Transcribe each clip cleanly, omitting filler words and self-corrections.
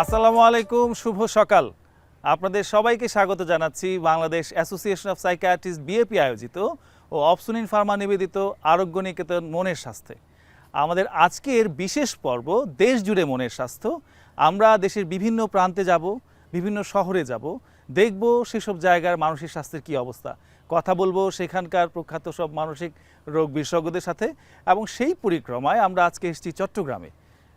আসসালামু আলাইকুম, শুভ সকাল। আপনাদের সবাইকে স্বাগত জানাচ্ছি Bangladesh association of psychiatrist BAP আয়োজিত ও অপসুনিন ফার্মা নিবেদিত আরোগ্য নিকেতন মনের স্বাস্থ্যে আমাদের আজকের বিশেষ পর্ব দেশ জুড়ে মনের স্বাস্থ্য। আমরা দেশের বিভিন্ন প্রান্তে যাব, বিভিন্ন শহরে যাব, দেখব সেসব জায়গার মানসিক স্বাস্থ্যের কী অবস্থা, কথা বলবো সেখানকার প্রখ্যাত সব মানসিক রোগ বিশেষজ্ঞদের সাথে। এবং সেই পরিক্রমায় আমরা আজকে এসেছি চট্টগ্রামে।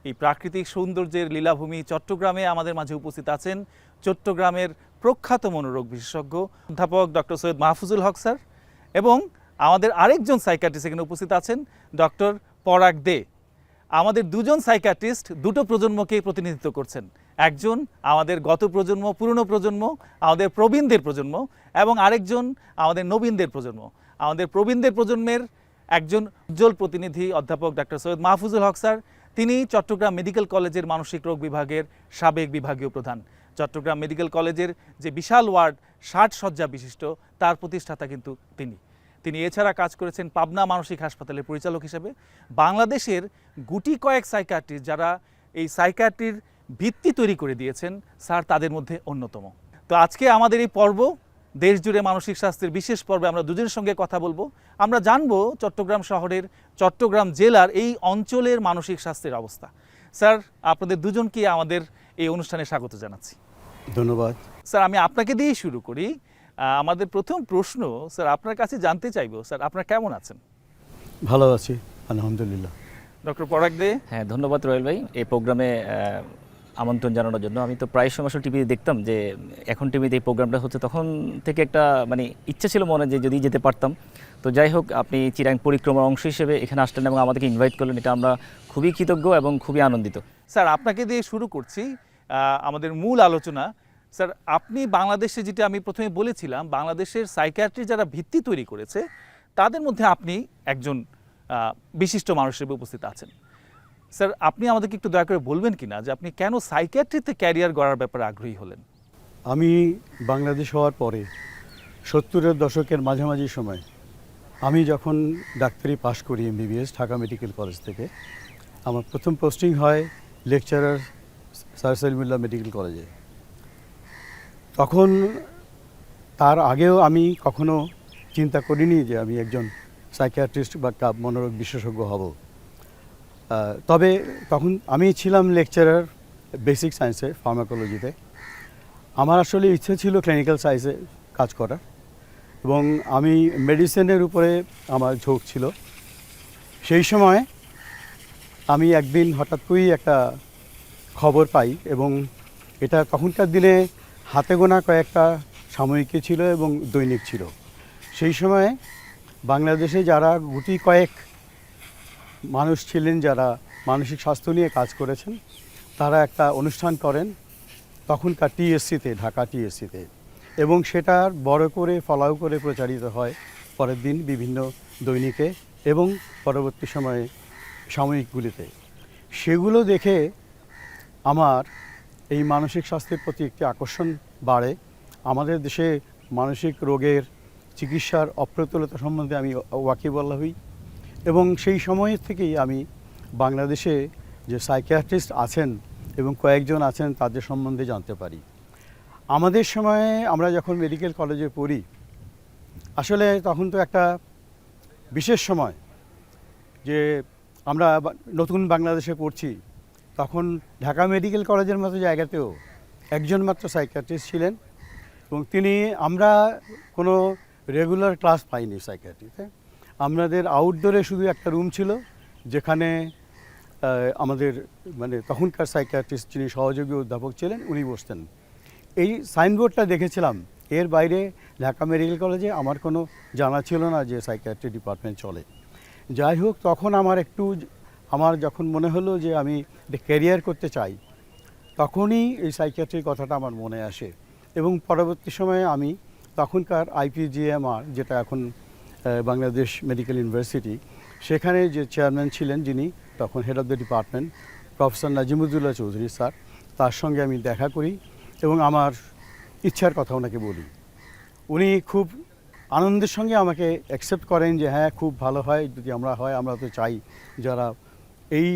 এই প্রাকৃতিক সৌন্দর্যের লীলাভূমি চট্টগ্রামে আমাদের মাঝে উপস্থিত আছেন চট্টগ্রামের প্রখ্যাত মনোরোগ বিশেষজ্ঞ অধ্যাপক ডক্টর সৈয়দ মাহফুজুল হক স্যার, এবং আমাদের আরেকজন সাইকিয়াট্রিস্ট এখানে উপস্থিত আছেন ডক্টর পরাগ দে। আমাদের দুজন সাইকিয়াট্রিস্ট দুটো প্রজন্মকেই প্রতিনিধিত্ব করছেন। একজন আমাদের গত প্রজন্ম, পুরনো প্রজন্ম, আমাদের প্রবীণদের প্রজন্ম, এবং আরেকজন আমাদের নবীনদের প্রজন্ম। আমাদের প্রবীণদের প্রজন্মের একজন উজ্জ্বল প্রতিনিধি অধ্যাপক ডক্টর সৈয়দ মাহফুজুল হক স্যার। তিনি চট্টগ্রাম মেডিকেল কলেজের মানসিক রোগ বিভাগের সাবেক বিভাগীয় প্রধান। চট্টগ্রাম মেডিকেল কলেজের যে বিশাল ওয়ার্ড 60 শয্যা বিশিষ্ট, তার প্রতিষ্ঠাতা কিন্তু তিনি এছাড়া কাজ করেছেন পাবনা মানসিক হাসপাতালের পরিচালক হিসেবে। বাংলাদেশের গুটি কয়েক সাইকিয়াট্রিস্ট যারা এই সাইকিয়াট্রির ভিত্তি তৈরি করে দিয়েছেন, স্যার তাদের মধ্যে অন্যতম। তো আজকে আমাদের এই পর্ব দেশ জুড়ে মানসিক স্বাস্থ্যের বিশেষ পর্বে আমরা দুজনের সঙ্গে কথা বলবো। আমরা জানবো চট্টগ্রাম শহরের, চট্টগ্রাম জেলার এই অঞ্চলের মানসিক স্বাস্থ্যের অবস্থা। স্যার, আপনাদের দুজনকে আমাদের এই অনুষ্ঠানে স্বাগত জানাচ্ছি। ধন্যবাদ স্যার। আমি আপনাকে দিয়েই শুরু করি। আমাদের প্রথম প্রশ্ন স্যার, আপনার কাছে জানতে চাইবো স্যার, আপনারা কেমন আছেন? ভালো আছি, আলহামদুলিল্লাহ। ডক্টর পরাগ দে। হ্যাঁ, ধন্যবাদ রয়েল ভাই এই প্রোগ্রামে আমন্ত্রণ জানানোর জন্য। আমি তো প্রায় সময় টিভিতে দেখতাম যে এখন টিভিতে এই প্রোগ্রামটা হচ্ছে, তখন থেকে একটা ইচ্ছা ছিল মনে যে যদি যেতে পারতাম। তো যাই হোক, আপনি চিরাং পরিক্রমার অংশ হিসেবে এখানে আসলেন এবং আমাদেরকে ইনভাইট করলেন, এটা আমরা খুবই কৃতজ্ঞ এবং খুবই আনন্দিত। স্যার, আপনাকে দিয়ে শুরু করছি আমাদের মূল আলোচনা। স্যার, আপনি বাংলাদেশে, যেটা আমি প্রথমে বলেছিলাম, বাংলাদেশের সাইকিয়াট্রি যারা ভিত্তি তৈরি করেছে তাদের মধ্যে আপনি একজন বিশিষ্ট মানুষ হিসেবে উপস্থিত আছেন। স্যার, আপনি আমাদেরকে একটু দয়া করে বলবেন কিনা যে আপনি কেন সাইকিয়াট্রিতে ক্যারিয়ার গড়ার ব্যাপারে আগ্রহী হলেন? আমি বাংলাদেশ হওয়ার পরে 70-এর দশকের মাঝামাঝি সময় আমি যখন ডাক্তারি পাশ করি এমবিবিএস ঢাকা মেডিকেল কলেজ থেকে, আমার প্রথম পোস্টিং হয় লেকচারার স্যার সলিমুল্লাহ মেডিকেল কলেজে। তখন তার আগেও আমি কখনো চিন্তা করিনি যে আমি একজন সাইকিয়াট্রিস্ট বা মনোরোগ বিশেষজ্ঞ হব। তবে তখন আমি ছিলাম লেকচারার বেসিক সায়েন্সে, ফার্মাকোলজিতে। আমার আসলে ইচ্ছে ছিল ক্লিনিক্যাল সায়েন্সে কাজ করার, এবং আমি মেডিসিনের উপরে আমার ঝোঁক ছিল। সেই সময় আমি একদিন হঠাৎ করেই একটা খবর পাই, এবং এটা তখনকার দিনে হাতে গোনা কয়েকটা সাময়িকী ছিল এবং দৈনিক ছিল। সেই সময়ে বাংলাদেশে যারা গুটি কয়েক মানুষ ছিলেন যারা মানসিক স্বাস্থ্য নিয়ে কাজ করেছেন, তারা একটা অনুষ্ঠান করেন তখনকার টিএসসিতে, ঢাকা টিএসসিতে, এবং সেটা বড় করে ফলাও করে প্রচারিত হয় পরের দিন বিভিন্ন দৈনিকে এবং পরবর্তী সময়ে সাময়িকগুলিতে। সেগুলো দেখে আমার এই মানসিক স্বাস্থ্যের প্রতি একটি আকর্ষণ বাড়ে। আমাদের দেশে মানসিক রোগের চিকিৎসার অপ্রতুলতা সম্বন্ধে আমি ওয়াকিবহাল হই, এবং সেই সময় থেকেই আমি বাংলাদেশে যে সাইকিয়াট্রিস্ট আছেন এবং কয়েকজন আছেন তাদের সম্বন্ধে জানতে পারি। আমাদের সময়ে আমরা যখন মেডিকেল কলেজে পড়ি, আসলে তখন তো একটা বিশেষ সময়, যে আমরা নতুন বাংলাদেশে পড়ছি। তখন ঢাকা মেডিকেল কলেজের মতো জায়গাতেও একজন মাত্র সাইকিয়াট্রিস্ট ছিলেন, এবং আমরা কোনো রেগুলার ক্লাস পাইনি সাইকিয়াট্রিতে। আমাদের আউটডোরে শুধু একটা রুম ছিল, যেখানে আমাদের তখনকার সাইকিয়াট্রিস্ট যিনি সহযোগী অধ্যাপক ছিলেন উনি বসতেন। এই সাইনবোর্ডটা দেখেছিলাম, এর বাইরে ঢাকা মেডিকেল কলেজে আমার কোনো জানা ছিল না যে সাইকিয়াট্রি ডিপার্টমেন্ট চলে। যাই হোক, তখন আমার যখন মনে হলো যে আমি ক্যারিয়ার করতে চাই, তখনই এই সাইকিয়াট্রির কথাটা আমার মনে আসে। এবং পরবর্তী সময়ে আমি তখনকার আইপিজিএমআর, যেটা এখন বাংলাদেশ মেডিকেল ইউনিভার্সিটি, সেখানে যে চেয়ারম্যান ছিলেন, যিনি তখন head of the department, professor Nazimuddoula Chowdhury sir, তার সঙ্গে আমি দেখা করি এবং আমার ইচ্ছার কথা ওনাকে বলি। উনি খুব আনন্দের সঙ্গে আমাকে অ্যাকসেপ্ট করেন যে হ্যাঁ, খুব ভালো হয় যদি আমরা তো চাই যারা এই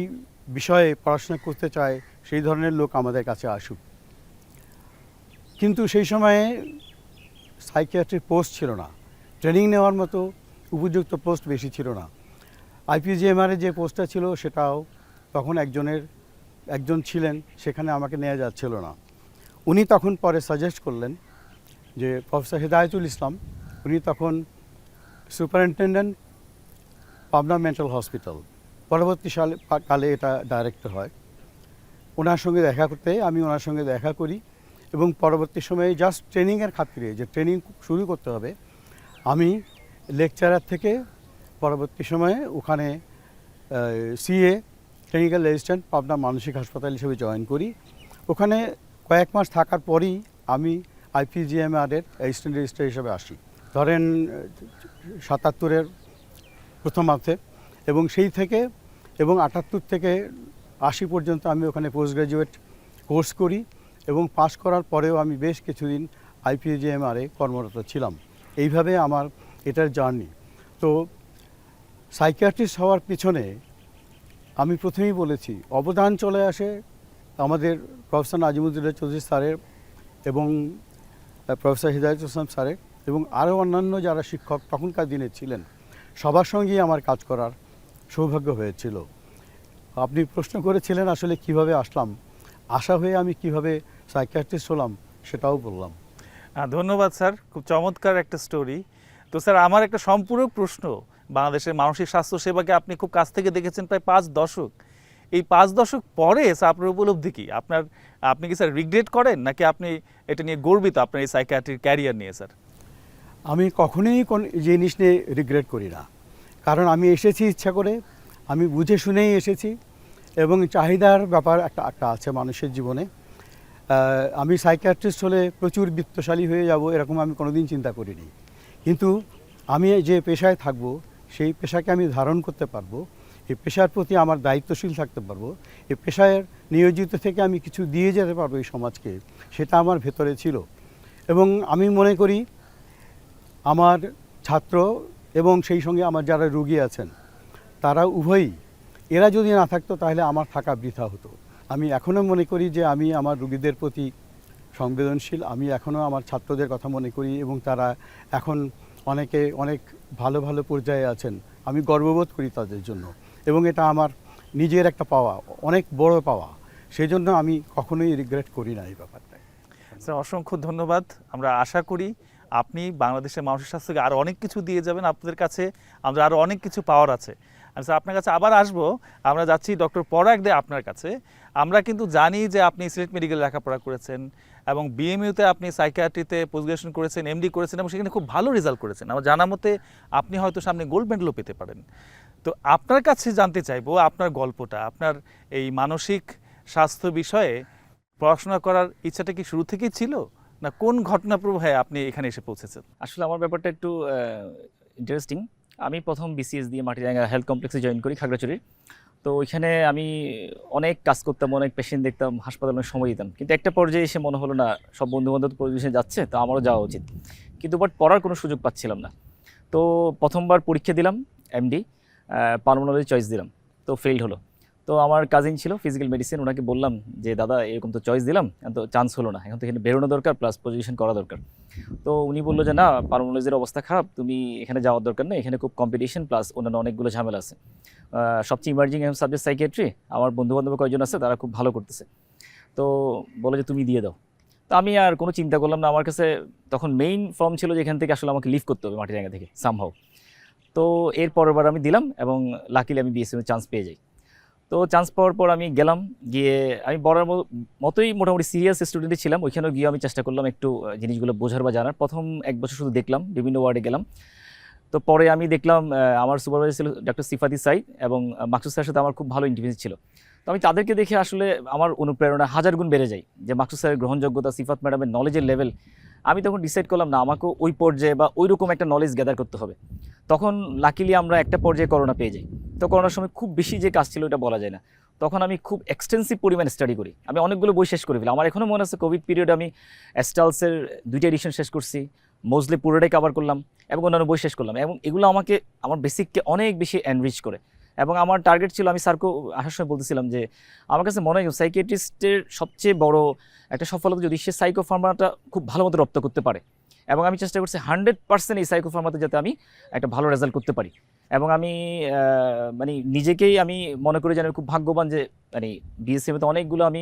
বিষয়ে পড়াশোনা করতে চায় সেই ধরনের লোক আমাদের কাছে আসুক। কিন্তু সেই সময়ে সাইকিয়াট্রির পোস্ট ছিল না, ট্রেনিং নেওয়ার মতো উপযুক্ত পোস্ট বেশি ছিল না। আইপিজিএমআরে যে পোস্টটা ছিল সেটাও তখন একজন ছিলেন, সেখানে আমাকে নেওয়া যাচ্ছিল না। উনি তখন পরে সাজেস্ট করলেন যে প্রফেসর হেদায়েতুল ইসলাম, উনি তখন সুপারিনটেনডেন্ট পাবনা মেন্টাল হসপিটাল, পরবর্তী কালে এটা ডাইরেক্টর হয়, ওনার সঙ্গে দেখা করতে আমি ওনার সঙ্গে দেখা করি এবং পরবর্তী সময়ে জাস্ট ট্রেনিংয়ের খাতিরে যে ট্রেনিং শুরু করতে হবে, আমি লেকচারার থেকে পরবর্তী সময়ে ওখানে সিএ ক্লিনিক্যাল অ্যাসিস্ট্যান্ট পাবনা মানসিক হাসপাতাল হিসেবে জয়েন করি। ওখানে কয়েক মাস থাকার পরই আমি আইপিজিএমআরের অ্যাসিস্ট্যান্ট রেজিস্ট্রার হিসেবে আসি, ধরেন ৭৭-এর প্রথমার্ধে, এবং সেই থেকে এবং ৭৮ থেকে ৮০ পর্যন্ত আমি ওখানে পোস্ট গ্রাজুয়েট কোর্স করি এবং পাশ করার পরেও আমি বেশ কিছুদিন আইপিজিএমআরে কর্মরত ছিলাম। এইভাবে আমার এটার জার্নি। তো সাইকিয়াট্রিস্ট হওয়ার পিছনে আমি প্রথমেই বলেছি অবদান চলে আসে আমাদের প্রফেসর নাজিমুদ্দিন চৌধুরী স্যারের এবং প্রফেসর হিদায়াতুল ইসলাম স্যারের এবং আরও অন্যান্য যারা শিক্ষক তখনকার দিনে ছিলেন, সবার সঙ্গেই আমার কাজ করার সৌভাগ্য হয়েছিল। আপনি প্রশ্ন করেছিলেন আসলে কিভাবে আসলাম, আশা হয়ে আমি কিভাবে সাইকিয়াট্রিস্ট হলাম সেটাও বললাম। ধন্যবাদ স্যার, খুব চমৎকার একটা স্টোরি। তো স্যার, আমার একটা সম্পূরক প্রশ্ন, বাংলাদেশের মানসিক স্বাস্থ্য সেবাকে আপনি খুব কাছ থেকে দেখেছেন প্রায় 5 দশক। এই 5 দশক পরে স্যার আপনার উপলব্ধি কি? আপনি কি স্যার রিগ্রেট করেন, নাকি আপনি এটা নিয়ে গর্বিত আপনার এই সাইকিয়াট্রির ক্যারিয়ার নিয়ে? স্যার, আমি কখনোই কোন জিনিস নিয়ে রিগ্রেট করি না, কারণ আমি এসেছি ইচ্ছা করে, আমি বুঝে শুনেই এসেছি এবং চাহিদার ব্যাপার একটা আছে মানুষের জীবনে। আমি সাইকিয়াট্রিস্ট হলে প্রচুর বিত্তশালী হয়ে যাব এরকম আমি কোনোদিন চিন্তা করিনি, কিন্তু আমি যে পেশায় থাকব সেই পেশাকে আমি ধারণ করতে পারবো, এই পেশার প্রতি আমার দায়িত্বশীল থাকতে পারবো, এই পেশায় নিয়োজিত থেকে আমি কিছু দিয়ে যেতে পারবো এই সমাজকে, সেটা আমার ভেতরে ছিল। এবং আমি মনে করি আমার ছাত্র এবং সেই সঙ্গে আমার যারা রোগী আছেন তারা উভয়ই, এরা যদি না থাকতো তাহলে আমার থাকা বৃথা হতো। আমি এখনও মনে করি যে আমি আমার রোগীদের প্রতি সংবেদনশীল, আমি এখনও আমার ছাত্রদের কথা মনে করি এবং তারা এখন অনেক ভালো ভালো পর্যায়ে আছেন, আমি গর্ববোধ করি তাদের জন্য এবং এটা আমার নিজের একটা পাওয়া, অনেক বড় পাওয়া, সেই জন্য আমি কখনোই রিগ্রেট করি না এই ব্যাপারটা। স্যার অসংখ্য ধন্যবাদ। আমরা আশা করি আপনি বাংলাদেশের মানসিক স্বাস্থ্যকে আরও অনেক কিছু দিয়ে যাবেন, আপনাদের কাছে আমরা আরও অনেক কিছু পাওয়ার আছে। আর স্যার আপনার কাছে আবার আসবো, আমরা যাচ্ছি ডক্টর পরাগ দে আপনার কাছে। আমরা কিন্তু জানি যে আপনি সিলেট মেডিকেল লেখাপড়া করেছেন এবং বিএমইউতে আপনি সাইকিয়াট্রিতে পোস্ট গ্রাজুয়েশন করেছেন, এমডি করেছেন এবং সেখানে খুব ভালো রেজাল্ট করেছেন। আমার জানা মতে আপনি হয়তো সামনে গোল্ড মেডেলও পেতে পারেন। তো আপনার কাছে জানতে চাইবো আপনার গল্পটা, আপনার এই মানসিক স্বাস্থ্য বিষয়ে পড়াশোনা করার ইচ্ছাটা কি শুরু থেকেই ছিল, না কোন ঘটনা প্রবাহে আপনি এখানে এসে পৌঁছেছেন? আসলে আমার ব্যাপারটা একটু ইন্টারেস্টিং। আমি প্রথম বিসিএস দিয়ে মাটিরাঙ্গা হেলথ কমপ্লেক্সে জয়েন করি খাগড়াছড়ির। তো ওইখানে আমি অনেক কাজ করতাম, অনেক পেশেন্ট দেখতাম, হাসপাতালে অনেক সময় দিতাম, কিন্তু একটা পর্যায়ে এসে মনে হলো না সব বন্ধুবান্ধব পরিবেশে যাচ্ছে তো আমারও যাওয়া উচিত, কিন্তু বাট পড়ার কোনো সুযোগ পাচ্ছিলাম না। তো প্রথমবার পরীক্ষা দিলাম এমডি, পালমোনারি চয়েস দিলাম, তো ফেইল্ড হলো। তো আমার কাজিন ছিল ফিজিক্যাল মেডিসিন, ওনাকে বললাম যে দাদা এরকম তো চয়েস দিলাম, তো চান্স হলো না, এখন তো এখানে বেরোনো দরকার প্লাস পজিশন করা দরকার। তো উনি বললো যে না, পালমোনারিজের অবস্থা খারাপ, তুমি এখানে যাওয়ার দরকার নেই, এখানে খুব কম্পিটিশন প্লাস অন্যান্য অনেকগুলো ঝামেলা আছে। সবচেয়ে ইমার্জিং সাবজেক্ট সাইকিয়াট্রি, আমার বন্ধুবান্ধব কয়েকজন আছে তারা খুব ভালো করতেছে, তো বলো যে তুমি দিয়ে দাও। তো আমি আর কোনো চিন্তা করলাম না, আমার কাছে তখন মেইন ফর্ম ছিল যে এখান থেকে আসলে আমাকে লিভ করতে হবে মাটিরাঙ্গা থেকে সামহাও। তো এর পরের বার আমি দিলাম এবং লাকিলি আমি বিএসএমে চান্স পেয়ে যাই। তো চান্স পাওয়ার পর আমি গেলাম, গিয়ে আমি বড়ার মতোই মোটামুটি সিরিয়াস স্টুডেন্টই ছিলাম, ওইখানেও গিয়ে আমি চেষ্টা করলাম একটু জিনিসগুলো বোঝার বা জানার। প্রথম 1 বছর শুধু দেখলাম, বিভিন্ন ওয়ার্ডে গেলাম। তো পরে আমি দেখলাম আমার সুপারভাইজার ছিল ডক্টর সিফাতি সাইদ এবং মাকসুদ স্যারের সাথে আমার খুব ভালো ইন্টারভিউ ছিল। তো আমি তাদেরকে দেখে আসলে আমার অনুপ্রেরণা 1000 গুণ বেড়ে যায়, যে মাকসুদ স্যারের গ্রহণযোগ্যতা, সিফাত ম্যাডামের নলেজের লেভেল। আমি তখন ডিসাইড করলাম না আমাকেও ওই পর্যায়ে বা ওই রকম একটা নলেজ গ্যাদার করতে হবে। তখন লাকিলি আমরা একটা পর্যায়ে করোনা পেয়ে যাই। তো করোনার সময় খুব বেশি যে কাজ ছিল এটা বলা যায় না, তখন আমি খুব এক্সটেন্সিভ পরিমাণ স্টাডি করি, আমি অনেকগুলো বই শেষ করে ফেলি। আমার এখনও মনে আছে কোভিড পিরিয়ডে আমি অ্যাস্টালসের 2টা এডিশন শেষ করছি, মোজলে পুরোটাই কভার করলাম এবং অন্যান্য বই শেষ করলাম, এবং এগুলো আমাকে আমার বেসিককে অনেক বেশি এনরিচ করে এবং আমার টার্গেট ছিল, আমি স্যারকে আসার সময় বলতেছিলাম যে আমার কাছে মনে হয় সাইকিয়াট্রিস্টের সবচেয়ে বড় একটা সফলতা যদি সে সাইকোফার্মাটা খুব ভালো মতো রপ্ত করতে পারে, এবং আমি চেষ্টা করছি 100% এই সাইকোফার্মাতে যাতে আমি একটা ভালো রেজাল্ট করতে পারি। এবং আমি মানে নিজেকেই আমি মনে করি যে আমি খুব ভাগ্যবান যে মানে বিএসসিএমতে অনেকগুলো আমি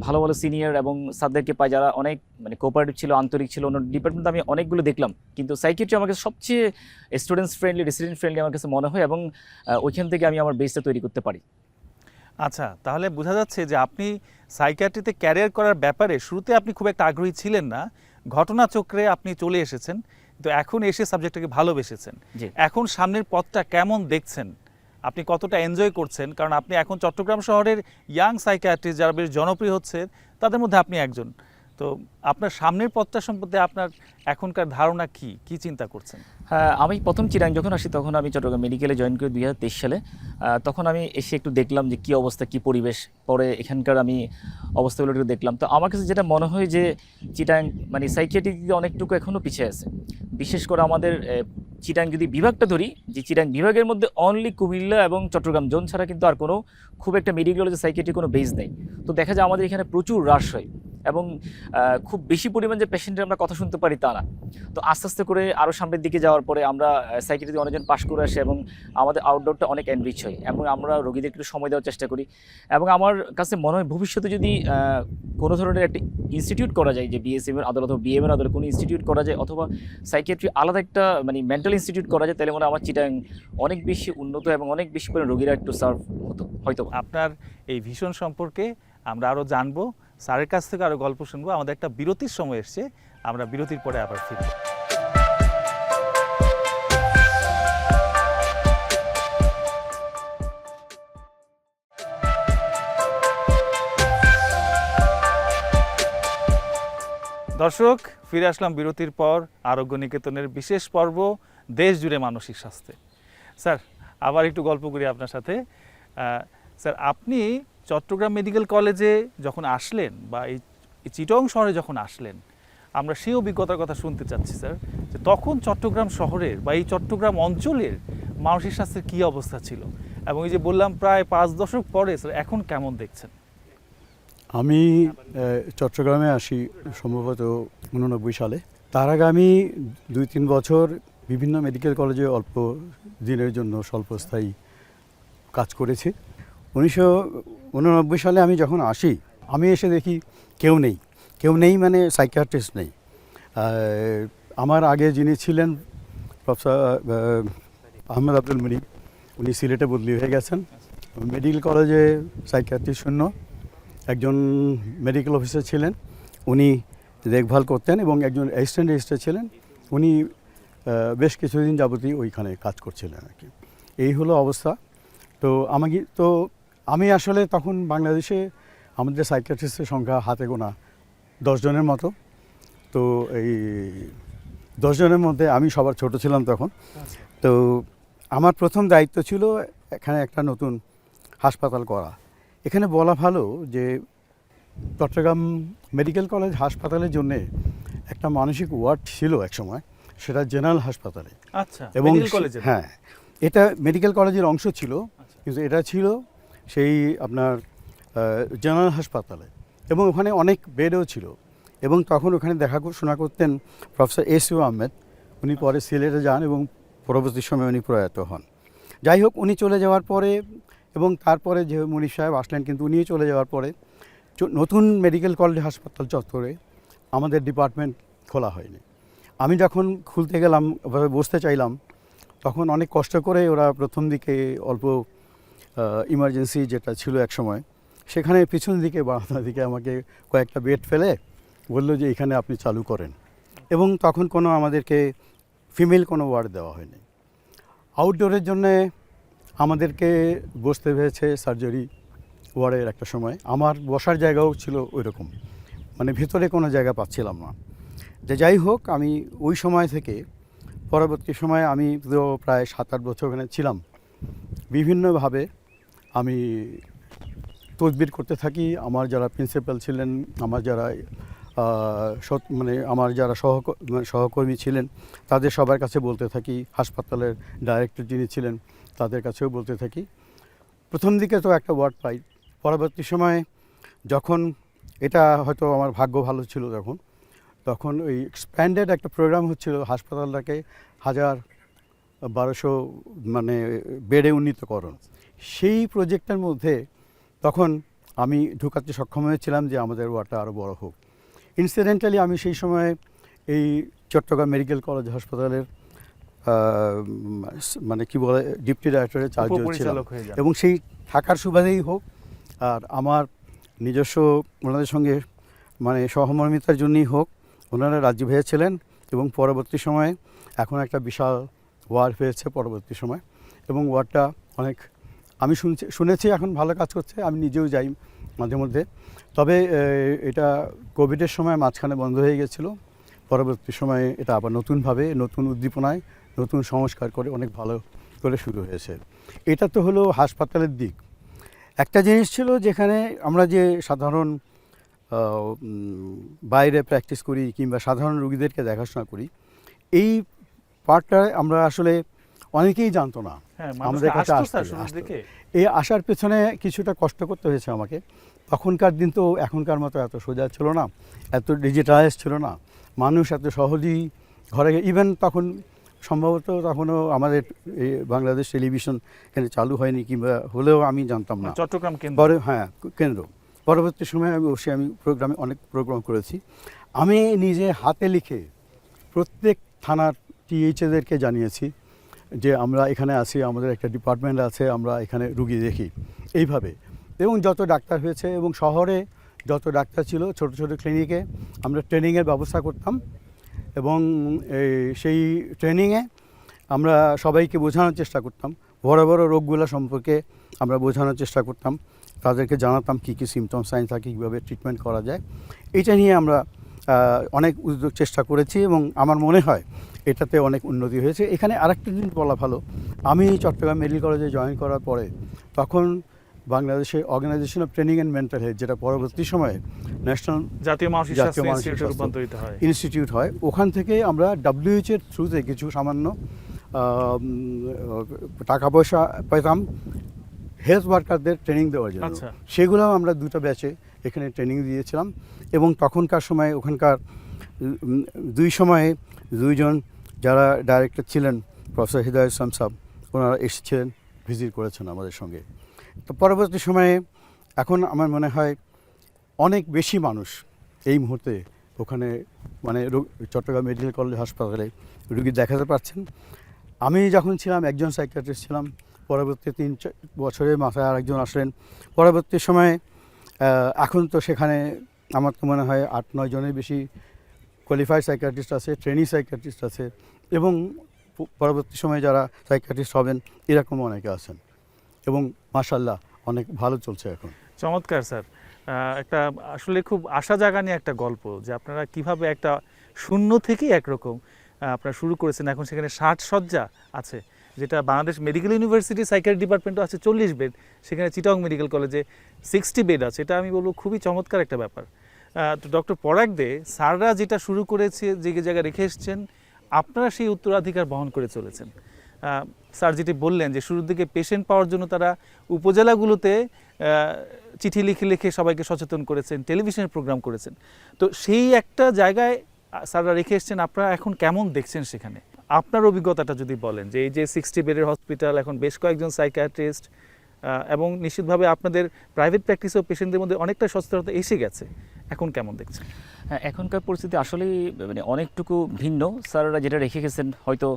ভালো ভালো সিনিয়র এবং স্যারদেরকে পাই যারা অনেক মানে কোঅপারেটিভ ছিল, আন্তরিক ছিল। অন্য ডিপার্টমেন্টে আমি অনেকগুলো দেখলাম, কিন্তু সাইকিয়াট্রি আমার কাছে সবচেয়ে স্টুডেন্টস ফ্রেন্ডলি, রেসিডেন্ট ফ্রেন্ডলি আমার কাছে মনে হয়, এবং ওইখান থেকে আমি আমার বেসটা তৈরি করতে পারি। আচ্ছা, তাহলে বোঝা যাচ্ছে যে আপনি সাইকিয়াট্রিতে ক্যারিয়ার করার ব্যাপারে শুরুতে আপনি খুব একটা আগ্রহী ছিলেন না, ঘটনাচক্রে আপনি চলে এসেছেন, তো এখন এসে সাবজেক্টটাকে ভালোবেসেছেন। জি। এখন সামনের পথটা কেমন দেখছেন, আপনি কতটা এনজয় করছেন? কারণ আপনি এখন চট্টগ্রাম শহরের ইয়াং সাইকিয়াট্রিস্ট যারা বেশ জনপ্রিয় হচ্ছে তাদের মধ্যে আপনি একজন। তো আপনার সামনের পথটা সম্পর্কে আপনার এখনকার ধারণা কি, কি চিন্তা করছেন? হ্যাঁ, আমি প্রথম চিরাং যখন আসি তখন আমি চট্টগ্রাম মেডিকেলে জয়েন করি 2023 সালে। তখন আমি এসে একটু দেখলাম যে কী অবস্থা, কী পরিবেশ, পরে এখানকার আমি অবস্থাগুলো একটু দেখলাম। তো আমার কাছে যেটা মনে হয় যে চিটাং মানে সাইকিয়াট্রিক দিকে অনেকটুকু এখনও পিছিয়ে আছে। বিশেষ করে আমাদের চিটাং যদি বিভাগটা ধরি, যে চিটাং বিভাগের মধ্যে অনলি কুমিল্লা এবং চট্টগ্রাম জোন ছাড়া কিন্তু আর কোনো খুব একটা মেডিকেল কলেজে সাইকিয়াট্রিক কোনো বেস নেই। তো দেখা যায় আমাদের এখানে প্রচুর রাশ হয়, এবং খুব বেশি পরিমাণ যে পেশেন্টের আমরা কথা শুনতে পারি তা না। তো আস্তে আস্তে করে আরও সামনের দিকে যাওয়ার পরে আমরা সাইকিয়াট্রিতে অনেকজন পাশ করে আসে, এবং আমাদের আউটডোরটা অনেক এনরিচ হয়, এবং আমরা রোগীদের একটু সময় দেওয়ার চেষ্টা করি। এবং আমার কাছে মনে হয় ভবিষ্যতে যদি কোনো ধরনের একটা ইনস্টিটিউট করা যায়, যে বিএসএমের আদালত অথবা বিএমের আদালত কোনো ইনস্টিটিউট করা যায়, অথবা সাইকিয়াট্রি আলাদা একটা মানে মেন্টাল ইনস্টিটিউট করা যায়, তাহলে মনে হয় আমার চিটাং অনেক বেশি উন্নত এবং অনেক বেশি করে রোগীরা একটু সার্ভ হতো হয়তো। আপনার এই ভীষণ সম্পর্কে আমরা আরও জানবো, স্যারের কাছ থেকে আরও গল্প শুনবো। আমাদের একটা বিরতির সময় এসছে, আমরা বিরতির পরে আবার ফিরব। দর্শক, ফিরে আসলাম বিরতির পর আরোগ্য নিকেতনের বিশেষ পর্ব দেশ জুড়ে মানসিক স্বাস্থ্যে। স্যার, আবার একটু গল্প করি আপনার সাথে। স্যার, আপনি চট্টগ্রাম মেডিকেল কলেজে যখন আসলেন, বা এই চিটং শহরে যখন আসলেন, আমরা সেই অভিজ্ঞতার কথা শুনতে চাচ্ছি স্যার, যে তখন চট্টগ্রাম শহরের বা এই চট্টগ্রাম অঞ্চলের মানসিক স্বাস্থ্যের কী অবস্থা ছিল, এবং এই যে বললাম প্রায় 5 দশক পরে স্যার এখন কেমন দেখছেন? আমি চট্টগ্রামে আসি সম্ভবত 89 সালে। তার আগে আমি 2-3 বছর বিভিন্ন মেডিকেল কলেজে অল্প দিনের জন্য স্বল্পস্থায়ী কাজ করেছি। 1989 সালে আমি যখন আসি, আমি এসে দেখি কেউ নেই মানে সাইকিয়াট্রিস্ট নেই। আমার আগে যিনি ছিলেন প্রফেসর আহমেদ আব্দুল মনিব, উনি সিলেটে বদলি হয়ে গেছেন। মেডিকেল কলেজে সাইকিয়াট্রিস্ট শূন্য, একজন মেডিকেল অফিসার ছিলেন, উনি দেখভাল করতেন, এবং একজন অ্যাসিস্ট্যান্ট রেজিস্ট্রার ছিলেন, উনি বেশ কিছুদিন যাবতীয় ওইখানে কাজ করছিলেন আর কি। এই হলো অবস্থা। তো আমি আসলে তখন বাংলাদেশে আমাদের সাইকিয়াট্রিস্টের সংখ্যা হাতে গোনা 10 জনের মতো। তো এই 10 জনের মধ্যে আমি সবার ছোট ছিলাম তখন। তো আমার প্রথম দায়িত্ব ছিল এখানে একটা নতুন হাসপাতাল করা। এখানে বলা ভালো যে চট্টগ্রাম মেডিকেল কলেজ হাসপাতালের জন্যে একটা মানসিক ওয়ার্ড ছিল একসময়, সেটা জেনারেল হাসপাতালে। আচ্ছা, এবং মেডিকেল কলেজে? হ্যাঁ, এটা মেডিকেল কলেজের অংশ ছিল, কিন্তু এটা ছিল সেই আপনার জেনারেল হাসপাতালে, এবং ওখানে অনেক বেডও ছিল। এবং তখন ওখানে দেখাশোনা করতেন প্রফেসর এস.ইউ. আহমেদ। উনি পরে সিলেটে যান এবং পরবর্তী সময়ে উনি প্রয়াত হন। যাই হোক, উনি চলে যাওয়ার পরে এবং তারপরে যে মনির সাহেব আসলেন, কিন্তু উনিও চলে যাওয়ার পরে নতুন মেডিকেল কলেজ হাসপাতাল চত্বরে আমাদের ডিপার্টমেন্ট খোলা হয়নি। আমি যখন খুলতে গেলাম, বসতে চাইলাম, তখন অনেক কষ্ট করে ওরা প্রথম দিকে অল্প ইমার্জেন্সি যেটা ছিল এক সময়, সেখানে পিছন দিকে বারান্দার দিকে আমাকে কয়েকটা বেড ফেলে বললো যে এখানে আপনি চালু করেন। এবং তখন কোনো আমাদেরকে ফিমেল কোনো ওয়ার্ড দেওয়া হয়নি। আউটডোরের জন্যে আমাদেরকে বসতে হয়েছে সার্জারি ওয়ার্ডের একটা সময়। আমার বসার জায়গাও ছিল ওই রকম, মানে ভেতরে কোনো জায়গা পাচ্ছিলাম না। যে যাই হোক, আমি ওই সময় থেকে পরবর্তী সময়ে আমি তো প্রায় 7-8 বছর ওখানে ছিলাম। বিভিন্নভাবে আমি তদবির করতে থাকি। আমার যারা প্রিন্সিপাল ছিলেন, আমার যারা মানে আমার যারা সহকর্মী ছিলেন তাদের সবার কাছে বলতে থাকি, হাসপাতালের ডাইরেক্টর যিনি ছিলেন তাদের কাছেও বলতে থাকি। প্রথম দিকে তো একটা ওয়ার্ড পাই, পরবর্তী সময়ে যখন এটা হয়তো আমার ভাগ্য ভালো ছিল, তখন ওই এক্সপ্যান্ডেড একটা প্রোগ্রাম হচ্ছিল হাসপাতালটাকে 1200 মানে বেডে উন্নীতকরণ। সেই প্রজেক্টের মধ্যে তখন আমি ঢুকাতে সক্ষম হয়েছিলাম যে আমাদের ওয়ার্ডটা আরও বড় হোক। ইনসিডেন্টালি আমি সেই সময় এই চট্টগ্রাম মেডিকেল কলেজ হাসপাতালের মানে কি বলে ডিপটি ডাইরেক্টরের চার্জ ছিলাম, এবং সেই থাকার সুবাদেই হোক আর আমার নিজস্ব ওনাদের সঙ্গে মানে সহমর্মিতার জন্যই হোক, ওনারা রাজি হয়েছিলেন এবং পরবর্তী সময়ে এখন একটা বিশাল ওয়ার্ড হয়েছে পরবর্তী সময়, এবং ওয়ার্ডটা অনেক আমি শুনেছি এখন ভালো কাজ করছে। আমি নিজেও যাই মাঝে মধ্যে, তবে এটা কোভিডের সময় মাঝখানে বন্ধ হয়ে গেছিলো। পরবর্তী সময়ে এটা আবার নতুনভাবে নতুন উদ্দীপনায় নতুন সংস্কার করে অনেক ভালো করে শুরু হয়েছে। এটা তো হলো হাসপাতালের দিক। একটা জিনিস ছিল যেখানে আমরা যে সাধারণ বাইরে প্র্যাকটিস করি কিংবা সাধারণ রোগীদেরকে দেখাশোনা করি, এই পার্টটা আমরা আসলে অনেকেই জানতো না। আমাদের কাছে এই আসার পেছনে কিছুটা কষ্ট করতে হয়েছে আমাকে। তখনকার দিন তো এখনকার মতো এত সোজা ছিল না, এত ডিজিটালাইজ ছিল না, মানুষ এত সহজেই ঘরে, ইভেন তখন সম্ভবত তখনও আমাদের এই বাংলাদেশ টেলিভিশন এখানে চালু হয়নি, কিংবা হলেও আমি জানতাম না। চট্টগ্রাম কেন্দ্র। পরবর্তী সময়ে আমি প্রোগ্রামে অনেক প্রোগ্রাম করেছি। আমি নিজে হাতে লিখে প্রত্যেক থানার টিএইচএদেরকে জানিয়েছি যে আমরা এখানে আছি, আমাদের একটা ডিপার্টমেন্ট আছে, আমরা এখানে রুগী দেখি এইভাবে। এবং যত ডাক্তার হয়েছে এবং শহরে যত ডাক্তার ছিল ছোট ছোট ক্লিনিকে আমরা ট্রেনিংয়ের ব্যবস্থা করতাম, এবং সেই ট্রেনিংয়ে আমরা সবাইকে বোঝানোর চেষ্টা করতাম, বড় বড় রোগগুলো সম্পর্কে আমরা বোঝানোর চেষ্টা করতাম, তাদেরকে জানাতাম কী কী সিমটম সাইন থাকে, কীভাবে ট্রিটমেন্ট করা যায়। এটা নিয়ে আমরা অনেক উদ্যোগ চেষ্টা করেছি এবং আমার মনে হয় এটাতে অনেক উন্নতি হয়েছে। এখানে আরেকটা জিনিস বলা ভালো, আমি চট্টগ্রাম মেডিকেল কলেজে জয়েন করার পরে তখন বাংলাদেশে organization of training and mental health, যেটা পরবর্তী সময়ে ন্যাশনাল জাতীয় মানসিক স্বাস্থ্য রূপান্তরিত হয়, ইনস্টিটিউট হয়, ওখান থেকে আমরা WHO এর থ্রুতে কিছু সামান্য টাকা পয়সা পেতাম হেলথ ওয়ার্কারদের ট্রেনিং দেওয়ার জন্য। সেগুলো আমরা 2টা ব্যাচে এখানে ট্রেনিং দিয়েছিলাম, এবং তখনকার সময় ওখানকার দুইজন যারা ডাইরেক্টর ছিলেন, প্রফেসর হৃদয় ইসলাম সাহেব, ওনারা এসেছিলেন, ভিজিট করেছেন আমাদের সঙ্গে। তো পরবর্তী সময়ে এখন আমার মনে হয় অনেক বেশি মানুষ এই মুহূর্তে ওখানে মানে চট্টগ্রাম মেডিকেল কলেজ হাসপাতালে রুগী দেখাতে পারছেন। আমি যখন ছিলাম একজন সাইকিয়াট্রিস্ট ছিলাম, পরবর্তী 3-4 বছরের মাথায় আরেকজন আসলেন। পরবর্তী সময়ে এখন তো সেখানে আমার তো মনে হয় 8-9 জনের বেশি কোয়ালিফাইড সাইকিয়াট্রিস্ট আছে, ট্রেনি সাইকিয়াট্রিস্ট আছে, এবং পরবর্তী সময়ে যারা সাইকিয়াট্রিস্ট হবেন এরকম অনেকে আছেন, এবং মাশাআল্লাহ অনেক ভালো চলছে এখন। চমৎকার স্যার, একটা আসলে খুব আশা জাগানি একটা গল্প যে আপনারা কিভাবে একটা শূন্য থেকেই একরকম আপনারা শুরু করেছেন। এখন সেখানে 60 শয্যা আছে, যেটা বাংলাদেশ মেডিকেল ইউনিভার্সিটি সাইকিয়াট্রি ডিপার্টমেন্টও আছে 40 বেড, সেখানে চিটাগং মেডিকেল কলেজে 60 বেড আছে। এটা আমি বলবো খুবই চমৎকার একটা ব্যাপার। তো ডক্টর পরাগ দে, স্যাররা যেটা শুরু করেছে, যে জায়গায় রেখে এসছেন, আপনারা সেই উত্তরাধিকার বহন করে চলেছেন। স্যার যেটি বললেন যে শুরুর দিকে পেশেন্ট পাওয়ার জন্য তারা উপজেলাগুলোতে চিঠি লিখে লিখে সবাইকে সচেতন করেছেন, টেলিভিশনের প্রোগ্রাম করেছেন। তো সেই একটা জায়গায় স্যাররা রেখে এসছেন, আপনারা এখন কেমন দেখছেন সেখানে? আপনার অভিজ্ঞতাটা যদি বলেন, যে এই যে 60 বেডের হসপিটাল, এখন বেশ কয়েকজন সাইকিয়াট্রিস্ট, এবং নিশ্চিতভাবে আপনাদের প্রাইভেট প্র্যাকটিসেও পেশেন্টদের মধ্যে অনেকটা সচেতনতা এসে গেছে, এখন কেমন দেখছেন? হ্যাঁ, এখনকার পরিস্থিতি আসলেই মানে অনেকটুকু ভিন্ন। স্যাররা যেটা রেখে গেছেন, হয়তো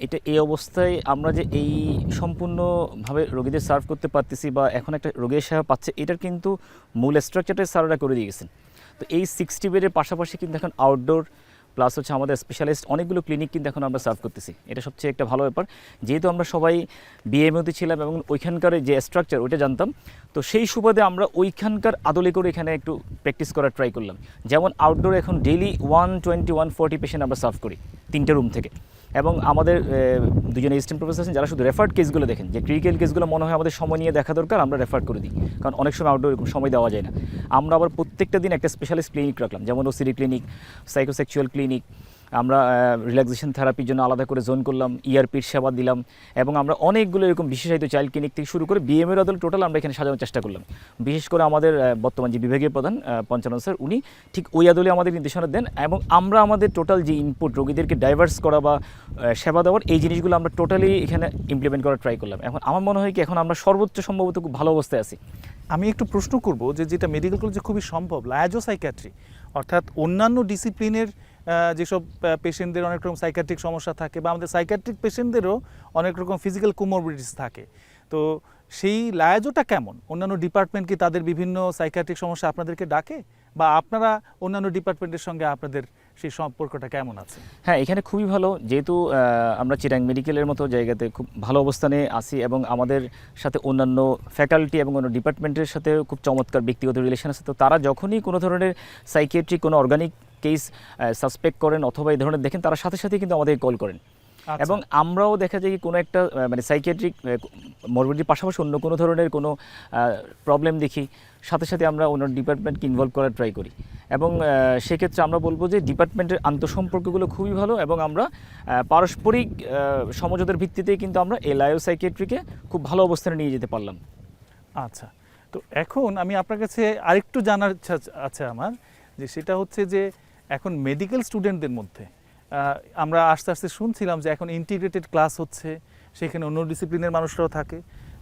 এটা এই অবস্থায় আমরা যে এই সম্পূর্ণভাবে রোগীদের সার্ভ করতে পারতেছি বা এখন একটা রোগীর সেবা পাচ্ছে, এটার কিন্তু মূল স্ট্রাকচারটাই স্যাররা করে দিয়ে গেছেন। তো এই 60 বেডের পাশাপাশি কিন্তু এখন আউটডোর প্লাস হচ্ছে আমাদের স্পেশালিস্ট অনেকগুলো ক্লিনিক কিন্তু এখন আমরা সার্ভ করতেছি। এটা সবচেয়ে একটা ভালো ব্যাপার, যেহেতু আমরা সবাই বিএমওতে ছিলাম এবং ওইখানকার যে স্ট্রাকচার ওইটা জানতাম, তো সেই সুবাদে আমরা ওইখানকার আদলে করে এখানে একটু প্র্যাকটিস করার ট্রাই করলাম। যেমন আউটডোরে এখন ডেইলি 120-140 পেশেন্ট আমরা সার্ভ করি 3টে রুম থেকে। এবং আমাদের দুজন অ্যাসিস্ট্যান্ট প্রফেসর আছেন যারা শুধু রেফার্ড কেসগুলো দেখেন, যে ক্রিটিক্যাল কেসগুলো মনে হয় আমাদের সময় নিয়ে দেখা দরকার, আমরা রেফার করে দিই, কারণ অনেক সময় আউটডোর এরকম সময় দেওয়া যায় না। আমরা আবার প্রত্যেকটা দিন একটা স্পেশালিস্ট ক্লিনিক রাখলাম, যেমন ওসিডি ক্লিনিক, সাইকোসেক্সুয়াল ক্লিনিক, আমরা রিল্যাক্সেশন থেরাপির জন্য আলাদা করে জোন করলাম, ইআরপির সেবা দিলাম, এবং আমরা অনেকগুলো এরকম বিশেষায়িত চাইল্ড ক্লিনিক থেকে শুরু করে বিএমএর আদল টোটাল আমরা এখানে সাজানোর চেষ্টা করলাম। বিশেষ করে আমাদের বর্তমান যে বিভাগীয় প্রধান পঞ্চানন স্যার, উনি ঠিক ওই আদলে আমাদের নির্দেশনা দেন, এবং আমরা আমাদের টোটাল যে ইনপুট, রোগীদেরকে ডাইভার্স করা বা সেবা দেওয়ার, এই জিনিসগুলো আমরা টোটালি এখানে ইমপ্লিমেন্ট করার ট্রাই করলাম। এখন আমার মনে হয় কি এখন আমরা সর্বোচ্চ সম্ভবত খুব ভালো অবস্থায় আছি। আমি একটু প্রশ্ন করব যে যেটা মেডিকেল কলেজে খুবই সম্ভব, লায়াজো সাইকিয়াট্রি, অর্থাৎ অন্যান্য ডিসিপ্লিনের যেসব পেশেন্টদের অনেক রকম সাইকিয়াট্রিক সমস্যা থাকে, বা আমাদের সাইকিয়াট্রিক পেশেন্টদেরও অনেক রকম ফিজিক্যাল কোমরবিডিটিস থাকে, তো সেই লায়াজোটা কেমন? অন্যান্য ডিপার্টমেন্ট কি তাদের বিভিন্ন সাইকিয়াট্রিক সমস্যা আপনাদেরকে ডাকে, বা আপনারা অন্যান্য ডিপার্টমেন্টের সঙ্গে আপনাদের সেই সম্পর্কটা কেমন আছে? হ্যাঁ, এখানে খুবই ভালো, যেহেতু আমরা চিটাং মেডিকেলের মতো জায়গাতে খুব ভালো অবস্থানে আছি, এবং আমাদের সাথে অন্যান্য ফ্যাকাল্টি এবং অন্য ডিপার্টমেন্টের সাথে খুব চমৎকার ব্যক্তিগত রিলেশন আছে। তো তারা যখনই কোনো ধরনের সাইকিয়াট্রিক কোনো অর্গানিক কেস সাসপেক্ট করেন অথবা এই ধরনের দেখেন, তারা সাথে সাথে কিন্তু আমাদের কল করেন। এবং আমরাও দেখা যায় কি কোনো একটা মানে সাইকিয়াট্রিক মরবিডিটির পাশাপাশি অন্য কোনো ধরনের কোনো প্রবলেম দেখি, সাথে সাথে আমরা অন্য ডিপার্টমেন্টকে ইনভলভ করার ট্রাই করি, এবং সেক্ষেত্রে আমরা বলবো যে ডিপার্টমেন্টের আন্তঃসম্পর্কগুলো খুবই ভালো, এবং আমরা পারস্পরিক সমঝোতার ভিত্তিতেই কিন্তু আমরা এই লায়ো সাইকিয়াট্রিকে খুব ভালো অবস্থানে নিয়ে যেতে পারলাম। আচ্ছা, তো এখন আমি আপনার কাছে আরেকটু জানার ইচ্ছা আছে আমার, যে সেটা হচ্ছে যে এখন মেডিকেল স্টুডেন্টদের মধ্যে আমরা আস্তে আস্তে শুনছিলাম যে এখন ইন্টিগ্রেটেড ক্লাস হচ্ছে, সেখানে অন্য ডিসিপ্লিনের মানুষরাও থাকে,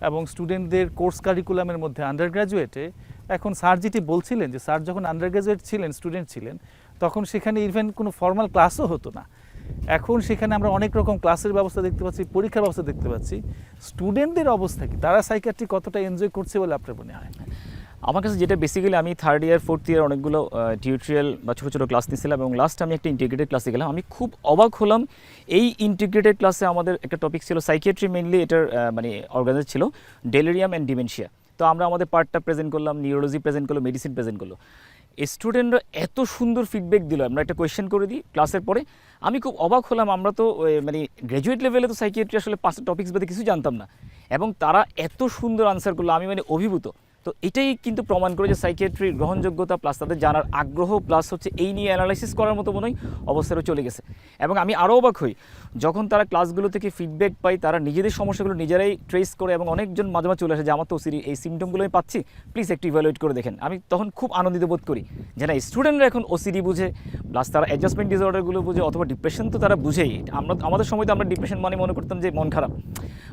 এবং স্টুডেন্টদের কোর্স কারিকুলামের মধ্যে আন্ডার গ্র্যাজুয়েটে এখন স্যার যেটি বলছিলেন যে স্যার যখন আন্ডার গ্র্যাজুয়েট ছিলেন, স্টুডেন্ট ছিলেন, তখন সেখানে ইভেন কোনো ফর্মাল ক্লাসও হতো না। এখন সেখানে আমরা অনেক রকম ক্লাসের ব্যবস্থা দেখতে পাচ্ছি, পরীক্ষার ব্যবস্থা দেখতে পাচ্ছি। স্টুডেন্টদের অবস্থা কি, তারা সাইকিয়াট্রি কতটা এনজয় করছে বলে আপনার মনে হয়? আমার কাছে যেটা বেসিক্যালি, আমি থার্ড ইয়ার ফোর্থ ইয়ার অনেকগুলো টিউটোরিয়াল বা ছোটো ছোটো ক্লাস নিয়েছিলাম, এবং লাস্ট আমি একটা ইন্টিগ্রেটেড ক্লাসে গেলাম। আমি খুব অবাক হলাম, এই ইন্টিগ্রেটেড ক্লাসে আমাদের একটা টপিক ছিল সাইকিয়াট্রি, মেইনলি এটার মানে অর্গানাইজ ছিল ডেলিরিয়াম অ্যান্ড ডিমেনশিয়া। তো আমরা আমাদের পার্টটা প্রেজেন্ট করলাম, নিউরোলজি প্রেজেন্ট করলো, মেডিসিন প্রেজেন্ট করলো। স্টুডেন্টরা এত সুন্দর ফিডব্যাক দিল, আমরা একটা কোয়েশ্চেন করে দিই ক্লাসের পরে, আমি খুব অবাক হলাম। আমরা তো মানে গ্র্যাজুয়েট লেভেলে তো সাইকিয়াট্রি আসলে 5টা টপিক্স বাদে কিছু জানতাম না, এবং তারা এত সুন্দর আনসার করলো, আমি মানে অভিভূত। তো এটাই কিন্তু প্রমাণ করে যে সাইকিয়াট্রির গ্রহণযোগ্যতা, প্লাস তাদের জানার আগ্রহ, প্লাস হচ্ছে এই নিয়ে অ্যানালাইসিস করার মতো মনে হয় অবস্থারও চলে গেছে। এবং আমি আরও অবাক হই যখন তারা ক্লাসগুলো থেকে ফিডব্যাক পাই, তারা নিজেদের সমস্যাগুলো নিজেরাই ট্রেস করে, এবং অনেকজন মাঝে মাঝে চলে আসে যে আমার তো এই সিমটমগুলো আমি পাচ্ছি, প্লিজ একটু ইভ্যালুয়েট করে দেখেন। আমি তখন খুব আনন্দিত বোধ করি যে না, স্টুডেন্টরা এখন ওসিডি বুঝে, প্লাস তারা অ্যাডজাস্টমেন্ট ডিসঅর্ডারগুলো বুঝে, অথবা ডিপ্রেশন তো তারা বুঝেই। আমাদের সময় তো আমরা ডিপ্রেশন মানে মনে করতাম যে মন খারাপ,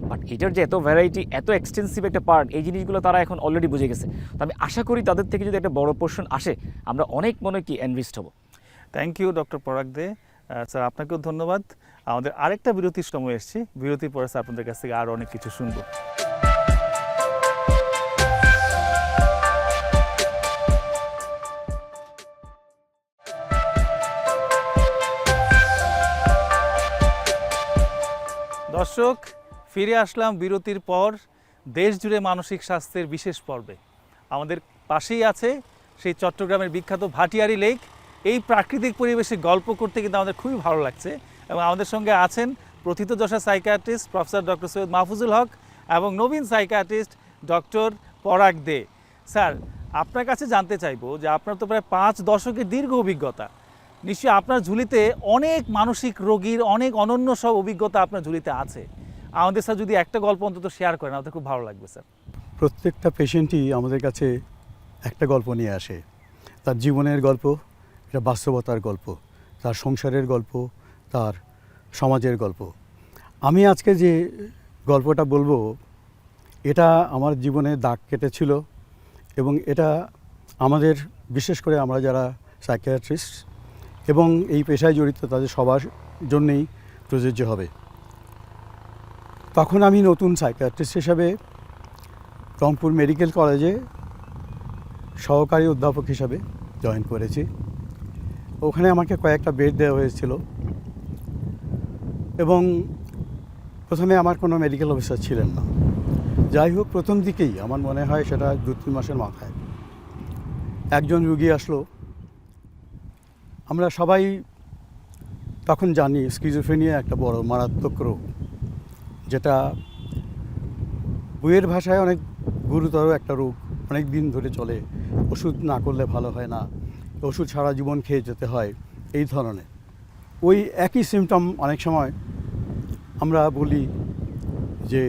বাট এটার যে এত ভ্যারাইটি, এত এক্সটেন্সিভ একটা পার্ট, এই জিনিসগুলো তারা এখন অলরেডি বুঝে গেছে। তো আমি আশা করি তাদের থেকে যদি একটা বড় পোর্শন আসে, আমরা অনেক মনে কি এনরিচড হব। থ্যাংক ইউ ডক্টর পরাগ দে। স্যার, আপনাকেও ধন্যবাদ। আমাদের আরেকটা বিরতির সময় এসেছি, বিরতির পরে স্যার আপনাদের কাছ থেকে আরও অনেক কিছু শুনবো। দর্শক, ফিরে আসলাম বিরতির পর দেশ জুড়ে মানসিক স্বাস্থ্যের বিশেষ পর্বে। আমাদের পাশেই আছে সেই চট্টগ্রামের বিখ্যাত ভাটিয়ারি লেক। এই প্রাকৃতিক পরিবেশে গল্প করতে কিন্তু আমাদের খুবই ভালো লাগছে, এবং আমাদের সঙ্গে আছেন প্রথিতযশা psychiatrist professor doctor Syed Mahfuzul Haque এবং নবীন সাইকিয়াট্রিস্ট ডক্টর পরাগ দে। স্যার, আপনার কাছে জানতে চাইবো যে আপনার তো প্রায় 5 দশকের দীর্ঘ অভিজ্ঞতা, নিশ্চয়ই আপনার ঝুলিতে অনেক মানসিক রোগীর অনেক অনন্য সব অভিজ্ঞতা আপনার ঝুলিতে আছে। আমাদের স্যার যদি একটা গল্প অন্তত শেয়ার করেন, আমাদের খুব ভালো লাগবে স্যার। প্রত্যেকটা পেশেন্টই আমাদের কাছে একটা গল্প নিয়ে আসে, তার জীবনের গল্প, এটা বাস্তবতার গল্প, তার সংসারের গল্প, তার সমাজের গল্প। আমি আজকে যে গল্পটা বলবো, এটা আমার জীবনে দাগ কেটেছিল, এবং এটা আমাদের, বিশেষ করে আমরা যারা সাইকিয়াট্রিস্ট এবং এই পেশায় জড়িত, তাদের সবার জন্যেই প্রযোজ্য হবে। তখন আমি নতুন সাইকিয়াট্রিস্ট হিসাবে রংপুর মেডিকেল কলেজে সহকারী অধ্যাপক হিসাবে জয়েন করেছি। ওখানে আমাকে কয়েকটা বেড দেওয়া হয়েছিল, এবং প্রথমে আমার কোনো মেডিকেল অফিসার ছিলেন না। যাই হোক, প্রথম দিকেই আমার মনে হয় সেটা 2-3 মাসের মাথায় একজন রুগী আসলো। আমরা সবাই তখন জানি স্কিজোফ্রেনিয়া একটা বড় মারাত্মক রোগ, যেটা বইয়ের ভাষায় অনেক গুরুতর একটা রোগ, অনেক দিন ধরে চলে, ওষুধ না করলে ভালো হয় না, ওষুধ সারা জীবন খেয়ে যেতে হয়, এই ধরনের। ওই একই সিমটম অনেক সময় আমরা বলি যে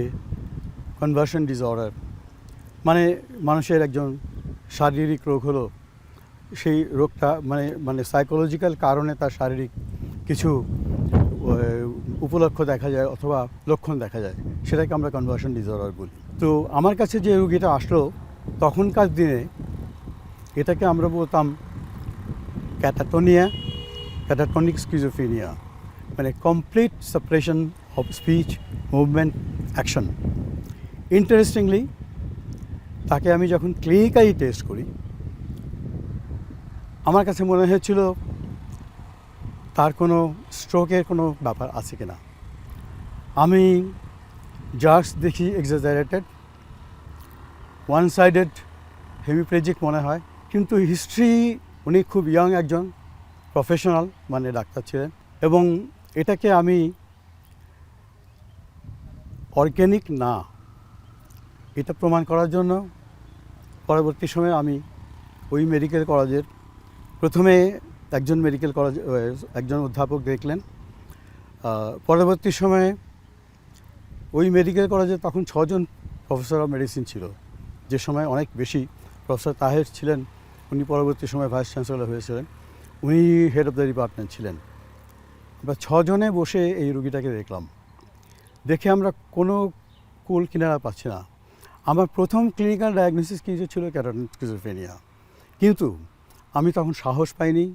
কনভার্সন ডিসঅর্ডার, মানে মানুষের একজন শারীরিক রোগ হলো, সেই রোগটা মানে সাইকোলজিক্যাল কারণে তার শারীরিক কিছু উপলক্ষ দেখা যায় অথবা লক্ষণ দেখা যায়, সেটাকে আমরা কনভার্সন ডিসঅর্ডার বলি। তো আমার কাছে যে রোগীটা আসলো তখনকার দিনে এটাকে আমরা বলতাম ক্যাটাটনিক স্কিজোফ্রেনিয়া, মানে complete separation of speech, movement, action. Interestingly তাকে আমি যখন ক্লিনিক্যালি টেস্ট করি, আমার কাছে মনে হয়েছিল তার কোনো স্ট্রোকের কোনো ব্যাপার আছে কি না। আমি জার্স দেখি এক্সাজারেটেড, ওয়ান সাইডেড হেমিপ্লেজিক মনে হয়, কিন্তু হিস্ট্রি উনি খুব ইয়াং একজন প্রফেশনাল, মানে ডাক্তার ছিলেন, এবং এটাকে আমি অর্গ্যানিক না এটা প্রমাণ করার জন্য পরবর্তী সময়ে আমি ওই মেডিকেল কলেজের প্রথমে একজন মেডিকেল কলেজ একজন অধ্যাপক দেখলেন, পরবর্তী সময়ে ওই মেডিকেল কলেজে তখন 6 জন প্রফেসর অফ মেডিসিন ছিল, যে সময় অনেক বেশি। প্রফেসর তাহের ছিলেন, উনি পরবর্তী সময় ভাইস চ্যান্সেলর হয়েছিলেন, উনি হেড অফ দ্য ডিপার্টমেন্ট ছিলেন। আমরা 6 জনে বসে এই রুগীটাকে দেখলাম, দেখে আমরা কোনো কুল কিনারা পাচ্ছি না। আমার প্রথম ক্লিনিক্যাল ডায়াগনোসিস কী ছিল ক্যাটাটনিক স্কিজোফ্রেনিয়া, কিন্তু আমি তখন সাহস পাইনি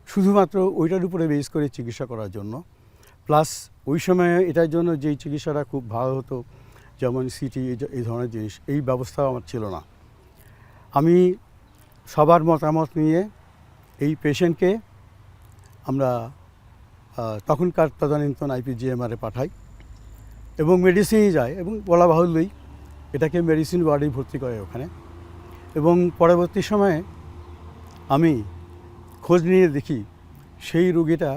শুধুমাত্র ওইটার উপরে বেস করে চিকিৎসা করার জন্য। প্লাস ওই সময়ে এটার জন্য যেই চিকিৎসাটা খুব ভালো হতো, যেমন সিটি, এই ধরনের জিনিস, এই ব্যবস্থাও আমার ছিল না। আমি সবার মতামত নিয়ে এই পেশেন্টকে আমরা তখনকার তদানীন্তন IPGMR-এ পাঠাই এবং মেডিসিনই যায়, এবং বলা বাহুল্যই এটাকে মেডিসিন ওয়ার্ডেই ভর্তি করে ওখানে। এবং পরবর্তী সময়ে আমি খোঁজ নিয়ে দেখি সেই রোগীটা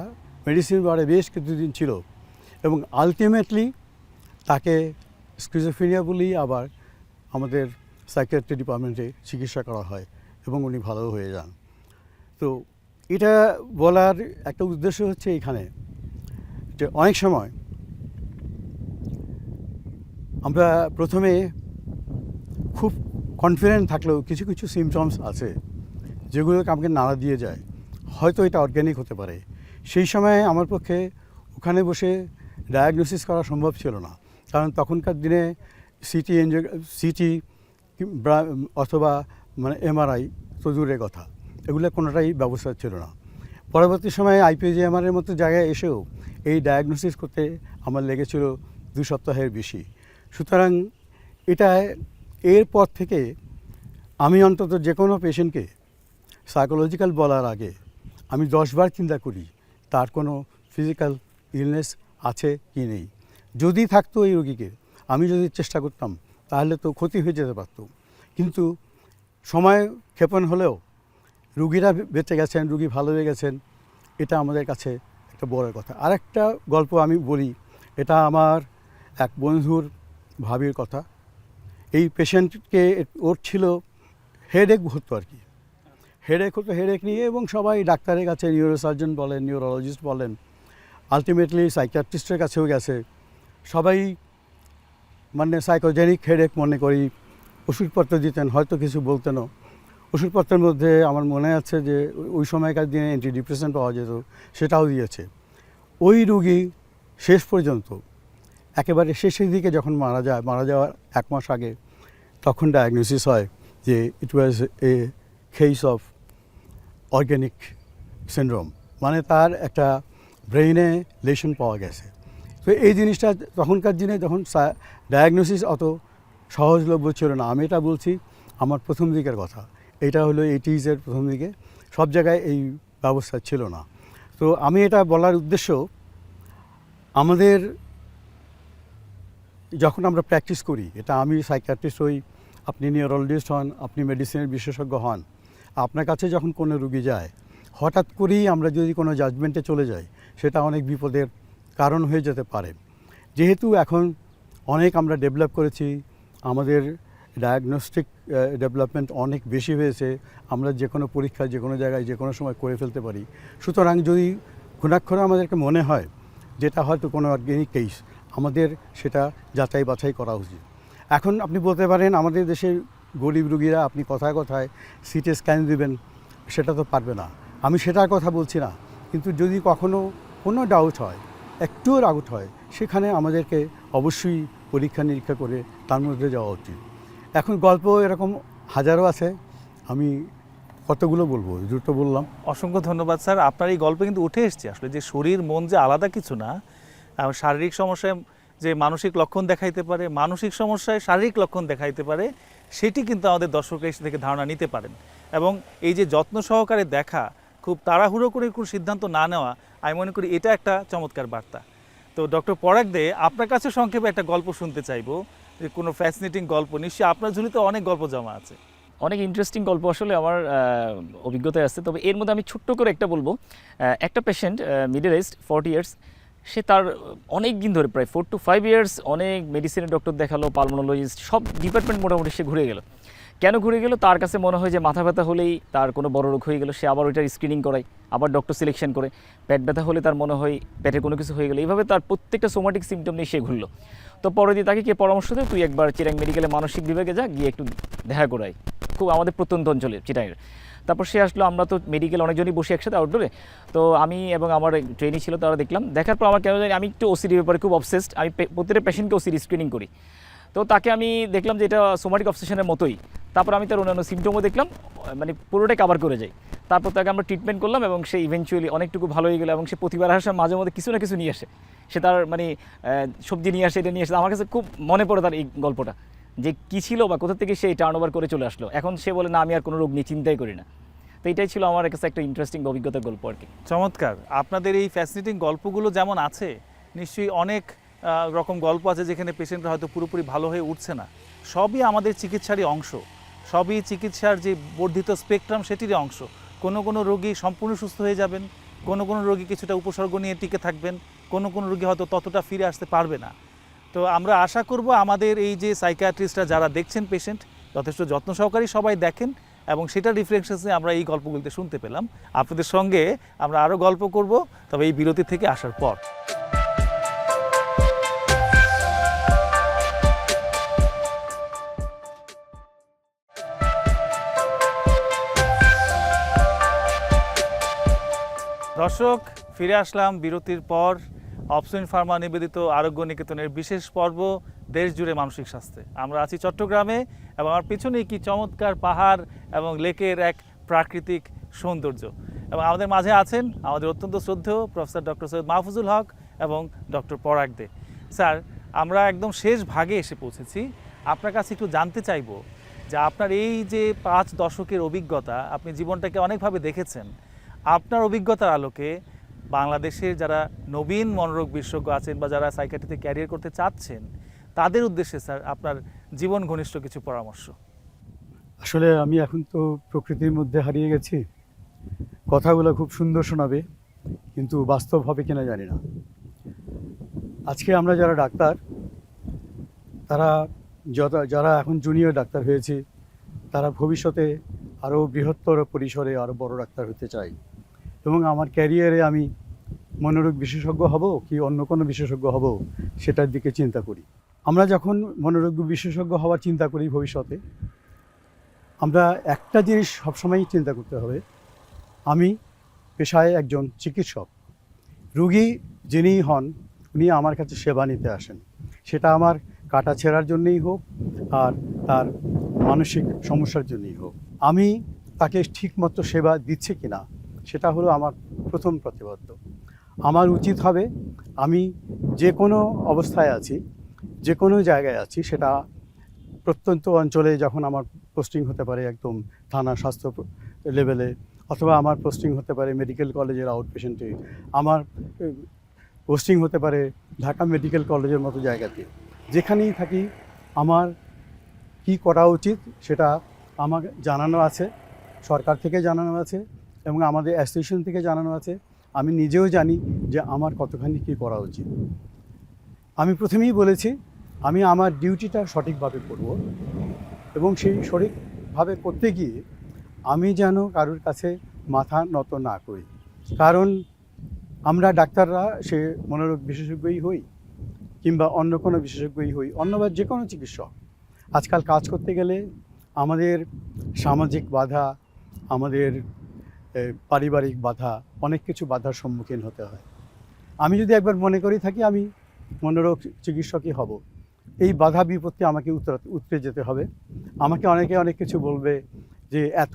মেডিসিন ওয়ার্ডে বেশ কিছুদিন ছিল, এবং আলটিমেটলি তাকে স্কিজোফ্রেনিয়া বলেই আবার আমাদের সাইকিয়াট্রি ডিপার্টমেন্টে চিকিৎসা করা হয় এবং উনি ভালো হয়ে যান। তো এটা বলার একটা উদ্দেশ্য হচ্ছে এখানে যে অনেক সময় আমরা প্রথমে খুব কনফিডেন্ট থাকলেও কিছু কিছু সিমটমস আছে যেগুলোকে আমাকে নাড়া দিয়ে যায়, হয়তো এটা অর্গ্যানিক হতে পারে। সেই সময় আমার পক্ষে ওখানে বসে ডায়াগনোসিস করা সম্ভব ছিল না, কারণ তখনকার দিনে সিটি অথবা মানে MRI তো দূরের কথা, এগুলো কোনোটাই ব্যবস্থা ছিল না। পরবর্তী সময়ে IPGMR-এর মতো জায়গায় এসেও এই ডায়াগনোসিস করতে আমার লেগেছিল 2 সপ্তাহের বেশি। সুতরাং এটা এরপর থেকে আমি অন্তত যে কোনো পেশেন্টকে সাইকোলজিক্যাল বলার আগে আমি 10 বার চিন্তা করি তার কোনো ফিজিক্যাল ইলনেস আছে কি নেই। যদি থাকতো এই রোগীকে, আমি যদি চেষ্টা করতাম তাহলে তো ক্ষতি হয়ে যেতে পারত, কিন্তু সময় ক্ষেপণ হলেও রুগীরা বেঁচে গেছেন, রুগী ভালো হয়ে গেছেন, এটা আমাদের কাছে একটা বড় কথা। আরেকটা গল্প আমি বলি, এটা আমার এক বন্ধুর ভাবির কথা। এই পেশেন্টকে ওর ছিল হেডেক হতো আর কি, হেডেক হতো, হেডেক নিয়ে, এবং সবাই ডাক্তারের কাছে, নিউরোসার্জন বলেন, নিউরোলজিস্ট বলেন, আলটিমেটলি সাইকিয়াট্রিস্টের কাছেও গেছে, সবাই মানে সাইকোজেনিক হেডেক মনে করি, ওষুধপত্র দিতেন, হয়তো কিছু বলতেনও। ওষুধপত্রের মধ্যে আমার মনে আছে যে ওই সময়কার দিনে অ্যান্টিডিপ্রেসেন্ট পাওয়া যেত, সেটাও দিয়েছে। ওই রুগী শেষ পর্যন্ত একেবারে শেষের দিকে যখন মারা যাওয়ার 1 মাস আগে, তখন ডায়াগনোসিস হয় যে ইট ওয়াজ এ কেস অফ অর্গ্যানিক সিনড্রোম, মানে তার একটা ব্রেইনে লেশন পাওয়া গেছে। তো এই জিনিসটা তখনকার দিনে যখন ডায়াগনোসিস অত সহজলভ্য ছিল না, আমি এটা বলছি আমার প্রথম দিকের কথা, এটা হলো 80s-এর প্রথম দিকে, সব জায়গায় এই ব্যবস্থা ছিল না। তো আমি এটা বলার উদ্দেশ্য, আমাদের যখন আমরা প্র্যাকটিস করি, এটা আমি সাইকিয়াট্রিস্ট হই, আপনি নিউরোলজিস্ট হন, আপনি মেডিসিনের বিশেষজ্ঞ হন, আপনার কাছে যখন কোনো রুগী যায়, হঠাৎ করেই আমরা যদি কোনো জাজমেন্টে চলে যাই সেটা অনেক বিপদের কারণ হয়ে যেতে পারে। যেহেতু এখন অনেক আমরা ডেভেলপ করেছি, আমাদের ডায়াগনস্টিক ডেভেলপমেন্ট অনেক বেশি হয়েছে, আমরা যে কোনো পরীক্ষা যে কোনো জায়গায় যে কোনো সময় করে ফেলতে পারি। সুতরাং যদি ঘুণাক্ষরে আমাদেরকে মনে হয় যেটা হয়তো কোনো অর্গ্যানিক কেস, আমাদের সেটা যাচাই বাছাই করা উচিত। এখন আপনি বলতে পারেন আমাদের দেশের গরিব রুগীরা আপনি কথায় কথায় সিটি স্ক্যান দেবেন, সেটা তো পারবে না, আমি সেটার কথা বলছি না। কিন্তু যদি কখনো কোনো ডাউট হয়, একটুও ডাউট হয়, সেখানে আমাদেরকে অবশ্যই পরীক্ষা নিরীক্ষা করে তার মধ্যে যাওয়া উচিত। এখন গল্প এরকম হাজারো আছে, আমি কতগুলো বলবো, দুটো বললাম। অসংখ্য ধন্যবাদ স্যার। আপনার এই গল্পে কিন্তু উঠে এসছে আসলে যে শরীর মন যে আলাদা কিছু না, শারীরিক সমস্যায় যে মানসিক লক্ষণ দেখাইতে পারে, মানসিক সমস্যায় শারীরিক লক্ষণ দেখাইতে পারে, সেটি কিন্তু আমাদের দর্শকের থেকে ধারণা নিতে পারেন। এবং এই যে যত্ন সহকারে দেখা, খুব তাড়াহুড়ো করে কোনো সিদ্ধান্ত না নেওয়া, আমি মনে করি এটা একটা চমৎকার বার্তা। তো ডক্টর পরাগ দে, আপনার কাছে সংক্ষেপে একটা গল্প শুনতে চাইবো, যে কোনো ফ্যাসিনেটিং গল্প। নিশ্চয়ই আপনার ঝুলিতে অনেক গল্প জমা আছে। অনেক ইন্টারেস্টিং গল্প আসলে আমার অভিজ্ঞতায় আছে, তবে এর মধ্যে আমি ছোট্ট করে একটা বলবো। একটা পেশেন্ট, মিডল এজড, 40 ইয়ার্স, সে তার অনেক দিন ধরে, প্রায় 4 to 5 ইয়ার্স অনেক মেডিসিনের ডক্টর দেখালো, পালমোনোলজিস্ট, সব ডিপার্টমেন্ট মোটামুটি সে ঘুরে গেল। কেন ঘুরে গেল? তার কাছে মনে হয় যে মাথা ব্যথা হলেই তার কোনো বড় রোগ হয়ে গেল, সে আবার ওইটার স্ক্রিনিং করায়, আবার ডক্টর সিলেকশন করে। পেট ব্যথা হলে তার মনে হয় পেটে কোনো কিছু হয়ে গেল। এইভাবে তার প্রত্যেকটা সোমাটিক সিমটম নিয়ে সে ঘুরলো। তো পরে দিয়ে তাকে কে পরামর্শ দেয়, তুই একবার চিরাং মেডিকেলে মানসিক বিভাগে যা, গিয়ে একটু দেখা করাই, খুব আমাদের প্রত্যন্ত অঞ্চলে চিরাংয়ের। তারপর সে আসলো, আমরা তো মেডিকেল অনেকজনই বসে একসাথে আউটডোরে, তো আমি এবং আমার ট্রেনিং ছিল, তারা দেখলাম। দেখার পর আমার কেন জানি আমি একটু ওসিডির ব্যাপারে খুব অবসেসড, আমি প্রত্যেকটা পেশেন্টকে ওসিডি স্ক্রিনিং করি। তো তাকে আমি দেখলাম যে এটা সোমাটিক অবসেশনের মতোই। তারপর আমি তার অন্যান্য সিমটমও দেখলাম, মানে পুরোটাই কভার করে যাই। তারপর তাকে আমরা ট্রিটমেন্ট করলাম এবং সে ইভেনচুয়ালি অনেকটুকু ভালো হয়ে গেল। এবং সে প্রতিবার আসার মাঝে মধ্যে কিছু না কিছু নিয়ে আসে, সে তার মানে সবজি নিয়ে আসে, এটা নিয়ে আসে। আমার কাছে খুব মনে পড়ে তার এই গল্পটা, যে কী ছিল বা কোথা থেকে সে টার্ন ওভার করে চলে আসলো। এখন সে বলে না, আমি আর কোনো রোগ নিয়ে চিন্তাই করি না। তো এটাই ছিল আমার কাছে একটা ইন্টারেস্টিং অভিজ্ঞতার গল্প আর কি। চমৎকার। আপনাদের এই ফ্যাসিনেটিং গল্পগুলো যেমন আছে, নিশ্চয়ই অনেক রকম গল্প আছে যেখানে পেশেন্টরা হয়তো পুরোপুরি ভালো হয়ে উঠছে না। সবই আমাদের চিকিৎসারই অংশ, সবই চিকিৎসার যে বর্ধিত স্পেকট্রাম সেটিরই অংশ। কোনো কোনো রোগী সম্পূর্ণ সুস্থ হয়ে যাবেন, কোনো কোনো রোগী কিছুটা উপসর্গ নিয়ে টিকে থাকবেন, কোনো কোনো রোগী হয়তো ততটা ফিরে আসতে পারবে না। তো আমরা আশা করব আমাদের এই যে সাইকিয়াট্রিস্টরা যারা দেখছেন পেশেন্ট, যথেষ্ট যত্ন সহকারে সবাই দেখেন, এবং সেটা রিফ্লেকশনে আমরা এই গল্পগুলোতে শুনতে পেলাম। আপনাদের সঙ্গে আমরা আরও গল্প করব, তবে এই বিরতি থেকে আসার পর। দর্শক, ফিরে আসলাম বিরতির পর। অপসুনিন ফার্মা নিবেদিত আরোগ্য নিকেতনের বিশেষ পর্ব, দেশ জুড়ে মানসিক স্বাস্থ্যে। আমরা আছি চট্টগ্রামে, এবং আমার পিছনে কি চমৎকার পাহাড় এবং লেকের এক প্রাকৃতিক সৌন্দর্য। এবং আমাদের মাঝে আছেন আমাদের অত্যন্ত শ্রদ্ধেয় প্রফেসর ডক্টর সৈয়দ মাহফুজুল হক এবং ডক্টর পরাগ দে। স্যার, আমরা একদম শেষ ভাগে এসে পৌঁছেছি। আপনার কাছে একটু জানতে চাইব যে আপনার এই যে 5 দশকের অভিজ্ঞতা, আপনি জীবনটাকে অনেকভাবে দেখেছেন, আপনার অভিজ্ঞতার আলোকে বাংলাদেশের যারা নবীন মনোরোগ বিশেষজ্ঞ আছেন বা যারা সাইকিয়াট্রিতে ক্যারিয়ার করতে চাচ্ছেন, তাদের উদ্দেশ্যে স্যার আপনার জীবন ঘনিষ্ঠ কিছু পরামর্শ। আসলে আমি এখন তো প্রকৃতির মধ্যে হারিয়ে গেছি, কথাগুলো খুব সুন্দর শোনাবে, কিন্তু বাস্তব হবে কিনা জানি না। আজকে আমরা যারা ডাক্তার, তারা যারা এখন জুনিয়র ডাক্তার হয়েছি, তারা ভবিষ্যতে আরও বৃহত্তর পরিসরে আরও বড় ডাক্তার হতে চাই। এবং আমার ক্যারিয়ারে আমি মনোরোগ বিশেষজ্ঞ হব কি অন্য কোনো বিশেষজ্ঞ হব, সেটার দিকে চিন্তা করি। আমরা যখন মনোরোগ বিশেষজ্ঞ হওয়ার চিন্তা করি ভবিষ্যতে, আমরা একটা জিনিস সবসময়ই চিন্তা করতে হবে, আমি পেশায় একজন চিকিৎসক, রুগী যিনিই হন উনি আমার কাছে সেবা নিতে আসেন, সেটা আমার কাটা ছেঁড়ার জন্যই হোক আর তার মানসিক সমস্যার জন্যই হোক, আমি তাকে ঠিকমতো সেবা দিচ্ছি কিনা সেটা হলো আমার প্রথম প্রতিবদ্ধ। আমার উচিত হবে আমি যে কোনো অবস্থায় আছি, যে কোনো জায়গায় আছি, সেটা প্রত্যন্ত অঞ্চলে যখন আমার পোস্টিং হতে পারে একদম থানা স্বাস্থ্য লেভেলে, অথবা আমার পোস্টিং হতে পারে মেডিকেল কলেজের আউটপেশেন্টে, আমার পোস্টিং হতে পারে ঢাকা মেডিকেল কলেজের মতো জায়গাতে, যেখানেই থাকি আমার কি করা উচিত সেটা আমাকে জানানো আছে, সরকার থেকে জানানো আছে এবং আমাদের অ্যাসোসিয়েশন থেকে জানানো আছে। আমি নিজেও জানি যে আমার কতখানি কী করা উচিত। আমি প্রথমেই বলেছি আমি আমার ডিউটিটা সঠিকভাবে করব, এবং সেই সঠিকভাবে করতে গিয়ে আমি যেন কারোর কাছে মাথা নত না করি। কারণ আমরা ডাক্তাররা সে মনোরোগ বিশেষজ্ঞই হই কিংবা অন্য কোনো বিশেষজ্ঞই হই, অন্যবার যে কোনো চিকিৎসক, আজকাল কাজ করতে গেলে আমাদের সামাজিক বাধা, আমাদের পারিবারিক বাধা, অনেক কিছু বাধার সম্মুখীন হতে হয়। আমি যদি একবার মনে করি থাকি আমি মনোরোগ চিকিৎসকই হব, এই বাধা বিপত্তি আমাকে উতরে যেতে হবে। আমাকে অনেকে অনেক কিছু বলবে যে এত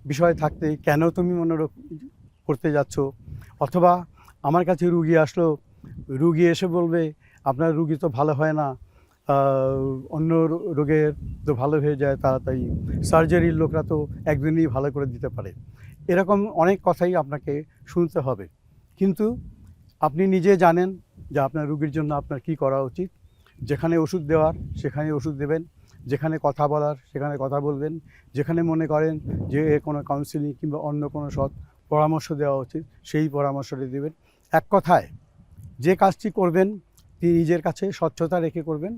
বিষয় থাকতে কেন তুমি মনোরোগ করতে যাচ্ছ, অথবা আমার কাছে রুগী আসলো, রুগী এসে বলবে আপনার রুগী তো ভালো হয় না, অন্য রোগের তো ভালো হয়ে যায় তাড়াতাড়ি, সার্জারির লোকরা তো একদিনেই ভালো করে দিতে পারে। এরকম অনেক কথাই আপনাকে শুনতে হবে, কিন্তু আপনি নিজে জানেন যে আপনার রুগীর জন্য আপনার কী করা উচিত। যেখানে ওষুধ দেওয়ার সেখানে ওষুধ দেবেন, যেখানে কথা বলার সেখানে কথা বলবেন, যেখানে মনে করেন যে কোনো কাউন্সিলিং কিংবা অন্য কোনো সৎ পরামর্শ দেওয়া উচিত সেই পরামর্শটি দেবেন। এক কথায় যে কাজটি করবেন তিনি নিজের কাছে স্বচ্ছতা রেখে করবেন,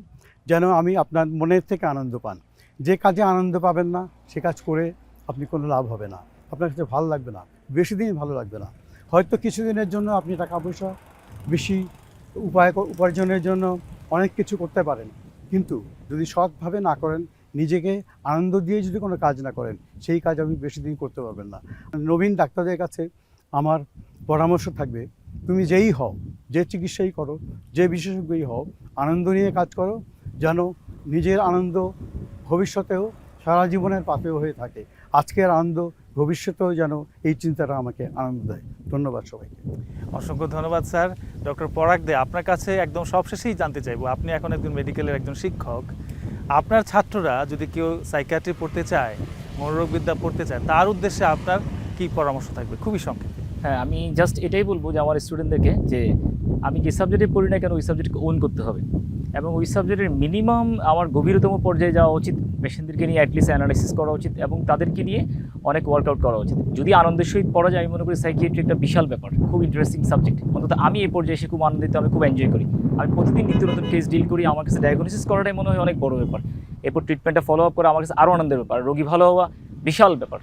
যেন আমি আপনার মনের থেকে আনন্দ পান। যে কাজে আনন্দ পাবেন না সে কাজ করে আপনি কোনো লাভ হবে না, আপনার কাছে ভালো লাগবে না, বেশি দিন ভালো লাগবে না। হয়তো কিছুদিনের জন্য আপনি টাকা পয়সা বেশি উপার্জনের জন্য অনেক কিছু করতে পারেন, কিন্তু যদি সৎভাবে না করেন, নিজেকে আনন্দ দিয়ে যদি কোনো কাজ না করেন, সেই কাজ আপনি বেশি দিন করতে পারবেন না। নবীন ডাক্তারদের কাছে আমার পরামর্শ থাকবে, তুমি যেই হও, যে চিকিৎসাই করো, যে বিশেষজ্ঞই হও, আনন্দ নিয়ে কাজ করো, যেন নিজের আনন্দ ভবিষ্যতেও সারা জীবনের পাথেয় হয়ে থাকে। আজকের আনন্দ ভবিষ্যতেও যেন এই চিন্তাটা আমাকে আনন্দ দেয়। ধন্যবাদ সবাইকে। অসংখ্য ধন্যবাদ স্যার। ডক্টর পরাগ দে, আপনার কাছে একদম সবশেষেই জানতে চাইবো, আপনি এখন একজন মেডিকেলের একজন শিক্ষক, আপনার ছাত্ররা যদি কেউ সাইকিয়াট্রি পড়তে চায়, মনোরোগবিদ্যা পড়তে চায়, তার উদ্দেশ্যে আপনার কী পরামর্শ থাকবে খুবই সংক্ষেপে? হ্যাঁ, আমি জাস্ট এটাই বলবো যে আমার স্টুডেন্টদেরকে যে আমি যে সাবজেক্টে পড়ি না কেন ওই সাবজেক্টকে ওন করতে হবে, এবং ওই সাবজেক্টের মিনিমাম আমার গভীরতম পর্যায়ে যাওয়া উচিত, পেশেন্টদেরকে নিয়ে অ্যাটলিস্ট অ্যানালাইসিস করা উচিত এবং তাদেরকে নিয়ে অনেক ওয়ার্কআউট করা উচিত। যদি আনন্দের সহিত পড়া যায়, আমি মনে করি সাইকিয়াট্রি একটা বিশাল ব্যাপার, খুব ইন্টারেস্টিং সাবজেক্ট। অন্তত আমি এই পর্যায়ে এসে খুব আনন্দিত, আমি খুব এনজয় করি। আমি প্রতিদিন নিত্য নতুন কেস ডিল করি, আমার কাছে ডায়াগনোসিস করাটাই মনে হয় অনেক বড় ব্যাপার, এরপর ট্রিটমেন্টটা ফলো আপ করা আমার কাছে আরও আনন্দের ব্যাপার, রোগী ভালো হওয়া বিশাল ব্যাপার।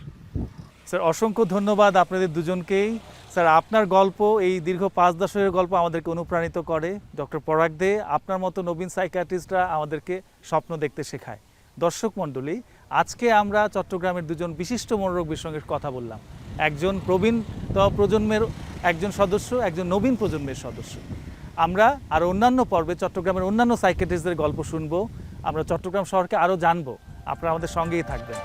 স্যার অসংখ্য ধন্যবাদ আপনাদের দুজনকেই। স্যার আপনার গল্প, এই দীর্ঘ 5 দশকের গল্প আমাদেরকে অনুপ্রাণিত করে। ডক্টর পরাগ দে, আপনার মতো নবীন সাইকিয়াট্রিস্টরা আমাদেরকে স্বপ্ন দেখতে শেখায়। দর্শক মণ্ডলী, আজকে আমরা চট্টগ্রামের দুজন বিশিষ্ট মনোরোগ বিশেষজ্ঞের কথা বললাম, একজন প্রবীণতম প্রজন্মের একজন সদস্য, একজন নবীন প্রজন্মের সদস্য। আমরা আর অন্যান্য পর্বে চট্টগ্রামের অন্যান্য সাইকিয়াট্রিস্টদের গল্প শুনবো, আমরা চট্টগ্রাম শহরকে আরও জানবো। আপনারা আমাদের সঙ্গেই থাকবেন।